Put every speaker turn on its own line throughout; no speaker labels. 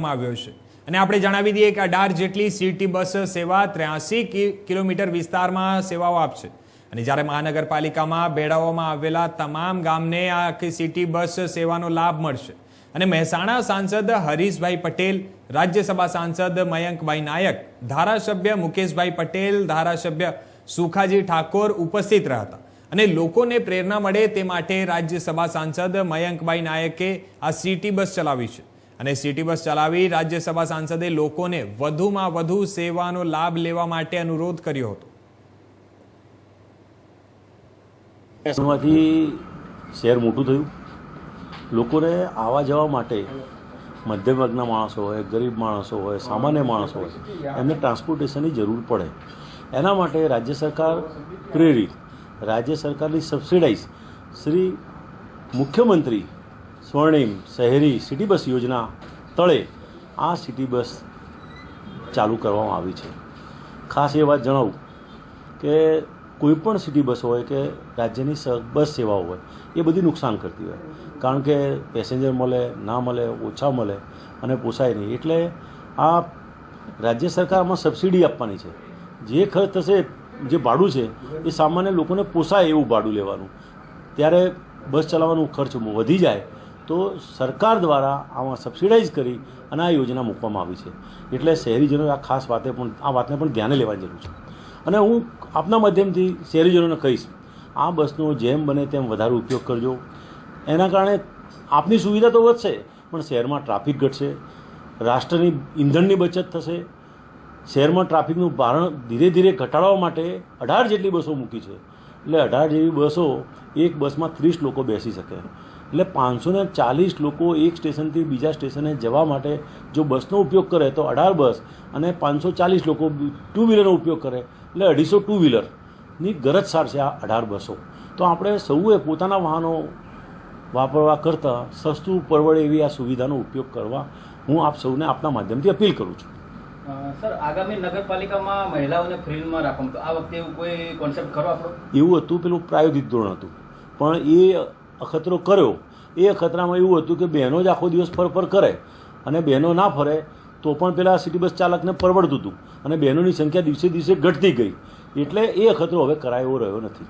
આવ્યો છે અને આપણે જણાવી દઈએ કે 18 જેટલી સિટી બસ સેવા 83 કિલોમીટર વિસ્તારમાં સેવાઓ આપશે અને જ્યારે મહાનગરપાલિકામાં બેડાઓમાં આવેલા તમામ ગામને આ સિટી બસ સેવાનો લાભ મળશે અને મહેસાણા સાંસદ હરીશભાઈ પટેલ, રાજ્યસભા સાંસદ મયંકભાઈ નાયક, ધારાસભ્ય મુકેશભાઈ પટેલ, ધારાસભ્ય સુખાજી ઠાકોર ઉપસ્થિત રહ્યા હતા અને લોકોને પ્રેરણા મળે તે માટે રાજ્યસભા સાંસદ મયંકભાઈ નાયકે આ સિટી બસ ચલાવી છે અને સિટી બસ ચલાવી રાજ્યસભા સાંસદે લોકોને વધુમાં વધુ સેવાનો લાભ લેવા માટે અનુરોધ કર્યો હતો।
એમાંથી શહેર મોટું થયું, લોકોને આવવા જવા માટે મધ્યમ વર્ગના માણસો હોય, ગરીબ માણસો હોય, સામાન્ય માણસો હોય, એમને ટ્રાન્સપોર્ટેશનની જરૂર પડે। એના માટે રાજ્ય સરકાર પ્રેરિત, રાજ્ય સરકારની સબસિડાઇઝ શ્રી મુખ્યમંત્રી સ્વર્ણિમ શહેરી સિટી બસ યોજના તળે આ સિટી બસ ચાલુ કરવામાં આવી છે। ખાસ એ વાત જણાવું કે કોઈપણ સિટી બસ હોય કે રાજ્યની બસ સેવાઓ હોય એ બધી નુકસાન કરતી હોય, કારણ કે પેસેન્જર મળે ના મળે, ઓછા મળે અને પોસાય નહીં, એટલે આ રાજ્ય સરકારમાં સબસિડી આપવાની છે। જે ખર્ચ થશે, જે ભાડું છે એ સામાન્ય લોકોને પોસાય એવું ભાડું લેવાનું, ત્યારે બસ ચલાવવાનો ખર્ચ વધી જાય તો સરકાર દ્વારા આમાં સબસિડાઇઝ કરી અને આ યોજના મૂકવામાં આવી છે। એટલે શહેરીજનો આ ખાસ વાતને પણ ધ્યાને લેવાની જરૂર છે અને હું આપના માધ્યમથી શહેરીજનોને કહીશ, આ બસનો જેમ બને તેમ વધારે ઉપયોગ કરજો। એના કારણે આપની સુવિધા તો વધશે પણ શહેરમાં ટ્રાફિક ઘટશે, રાષ્ટ્રની ઈંધણની બચત થશે। શહેરમાં ટ્રાફિકનું ભારણ ધીરે ધીરે ઘટાડવા માટે 18 જેટલી બસો મૂકી છે, એટલે 18 જેવી બસો, એક બસમાં 30 લોકો બેસી શકે, એટલે 540 લોકો એક સ્ટેશનથી બીજા સ્ટેશને જવા માટે જો બસનો ઉપયોગ કરે તો 18 બસ અને 540 લોકો ટુ વ્હીલરનો ઉપયોગ કરે એટલે 250 ટુ વ્હીલરની ગરજ સારશે આ 18 બસો। તો આપણે સૌએ પોતાના વાહનો વાપરવા કરતાં સસ્તું પરવડે એવી આ સુવિધાનો ઉપયોગ કરવા હું આપ સૌને આપના માધ્યમથી અપીલ કરું છું।
સર, આગામી નગરપાલિકામાં મહિલાઓને ફ્રીમાં રાખવામાં, તો આ વખતે એવું કોઈ કોન્સેપ્ટ ખરો આપણો?
એવું હતું, પેલું પ્રાયોગિક ધોરણ હતું, પણ એ અખતરો કર્યો। એ અખતરામાં એવું હતું કે બહેનો જ આખો દિવસ ફર કરે અને બહેનો ના ફરે તો પણ પેલા સિટી બસ ચાલકને પરવડતું હતું અને બહેનોની સંખ્યા દિવસે દિવસે ઘટતી ગઈ, એટલે એ અખતરો હવે કરાય એવો રહ્યો નથી।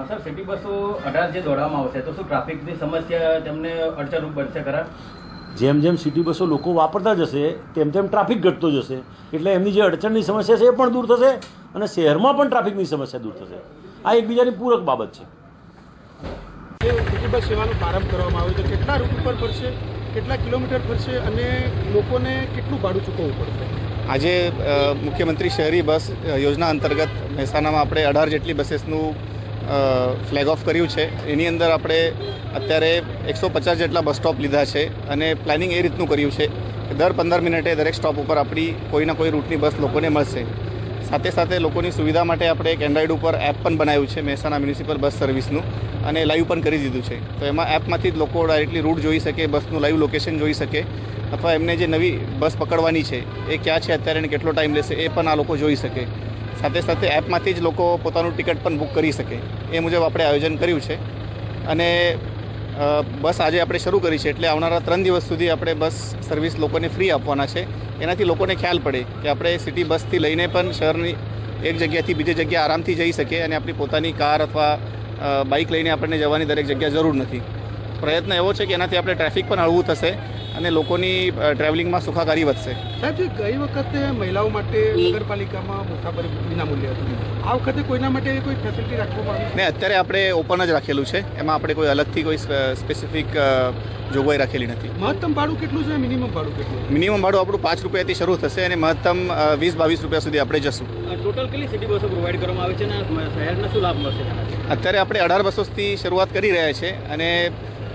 સર, સિટી બસો 18 જે દોડવામાં આવશે તો શું ટ્રાફિકની સમસ્યા તેમને અડચણરૂપ બનશે ખરા?
જેમ જેમ સિટી બસો લોકો વાપરતા જશે તેમ તેમ ટ્રાફિક ઘટતો જશે, એટલે એમની જે અડચણની સમસ્યા છે એ પણ દૂર થશે અને શહેરમાં પણ ટ્રાફિકની સમસ્યા દૂર થશે। આ એકબીજાની પૂરક બાબત છે।
સિટી બસ સેવાનો પ્રારંભ કરવામાં આવ્યો છે, કેટલા રૂટ ઉપર પડશે, કેટલા કિલોમીટર પડશે અને લોકોને કેટલું ભાડું ચૂકવવું પડશે?
આજે મુખ્યમંત્રી શહેરી બસ યોજના અંતર્ગત મહેસાણામાં આપણે 18 જેટલી બસેસનું ફ્લેગ ઓફ કર્યું છે। એની અંદર આપણે અત્યારે 150 જેટલા બસ સ્ટોપ લીધા છે અને પ્લાનિંગ એ રીતનું કર્યું છે કે દર 15 મિનિટે દરેક સ્ટોપ ઉપર આપણી કોઈના કોઈ રૂટની બસ લોકોને મળશે। સાથે સાથે લોકોની સુવિધા માટે આપણે એક એન્ડ્રોઈડ ઉપર એપ પણ બનાવ્યું છે મહેસાણા મ્યુનિસિપલ બસ સર્વિસનું, અને લાઈવ પણ કરી દીધું છે। તો એમાં એપમાંથી જ લોકો ડાયરેક્ટલી રૂટ જોઈ શકે, બસનું લાઈવ લોકેશન જોઈ શકે, અથવા એમને જે નવી બસ પકડવાની છે એ ક્યાં છે અત્યારે અને કેટલો ટાઈમ લેશે એ પણ આ લોકો જોઈ શકે। સાથે સાથે એપમાંથી જ લોકો પોતાનું ટિકિટ પણ બુક કરી શકે, એ મુજબ આપણે આયોજન કર્યું છે। અને બસ આજે આપણે શરૂ કરી છે, એટલે આવનારા 3 દિવસ સુધી આપણે બસ સર્વિસ લોકોને ફ્રી આપવાના છે। એનાથી લોકોને ખ્યાલ પડે કે આપણે સિટી બસથી લઈને પણ શહેરની એક જગ્યાથી બીજી જગ્યાએ આરામથી જઈ શકીએ અને આપણી પોતાની કાર અથવા બાઇક લઈને આપણને જવાની દરેક જગ્યાએ જરૂર નથી। પ્રયત્ન એવો છે કે એનાથી આપણે ટ્રાફિક પણ હળવું થશે અને લોકોની ટ્રાવેલિંગમાં સુખાકારી વધશે।
સાહેબજી, ગઈ વખતે મહિલાઓ માટે નગરપાલિકામાં મુસાફરી વિનામૂલ્ય હતું, આ વખતે કોઈના માટે કોઈ ફેસિલિટી રાખવામાં આવી?
ને અત્યારે આપણે ઓપન જ રાખેલું છે, એમાં આપણે કોઈ અલગથી કોઈ સ્પેસિફિક જોગવાઈ રાખેલી નથી।
મહત્તમ ભાડું કેટલું છે, મિનિમમ ભાડું કેટલું?
મિનિમમ ભાડું આપણું 5 રૂપિયાથી શરૂ થશે અને મહત્તમ 20-22 રૂપિયા સુધી આપણે જશું।
ટોટલ કેટલી સિટી બસો પ્રોવાઈડ કરવામાં આવે છે અને શહેરને શું લાભ મળશે?
અત્યારે આપણે 18 બસોથી શરૂઆત કરી રહ્યા છે અને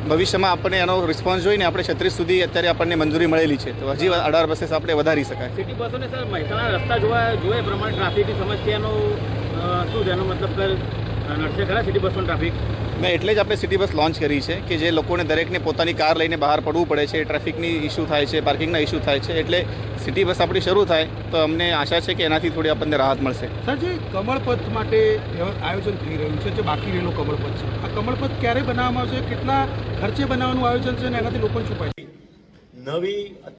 ભવિષ્યમાં આપણને એનો રિસ્પોન્સ જોઈને આપણે 36 સુધી અત્યારે આપણને મંજૂરી મળેલી છે, તો હજી 18 બसेस આપણે વધારી શકાય।
સિટી બસોને સર મહેસાણા રસ્તા જોઈએ પ્રમાણે ટ્રાફિકની સમસ્યાનો શું છે, એનો મતલબ કે નડશે ખરા સિટી બસનો ટ્રાફિક?
મેં એટલે જ આપણે સિટી બસ લોન્ચ કરી છે કે જે લોકોને દરેકને પોતાની કાર લઈને બહાર પડવું પડે છે, ટ્રાફિકની ઇસ્યુ થાય છે, પાર્કિંગના ઇસ્યુ થાય છે, એટલે સિટી બસ આપણી શરૂ થાય તો અમને આશા છે કે એનાથી થોડી આપણને રાહત મળશે।
સર, જે કમળપથ માટે આયોજન થઈ રહ્યું છે, જે બાકી રહેલો કમળપથ છે, આ કમળપથ ક્યારે બનાવવામાં આવશે, કેટલા ખર્ચે બનાવવાનું આયોજન છે અને એનાથી લોકોને શું ફાયદો?
નવી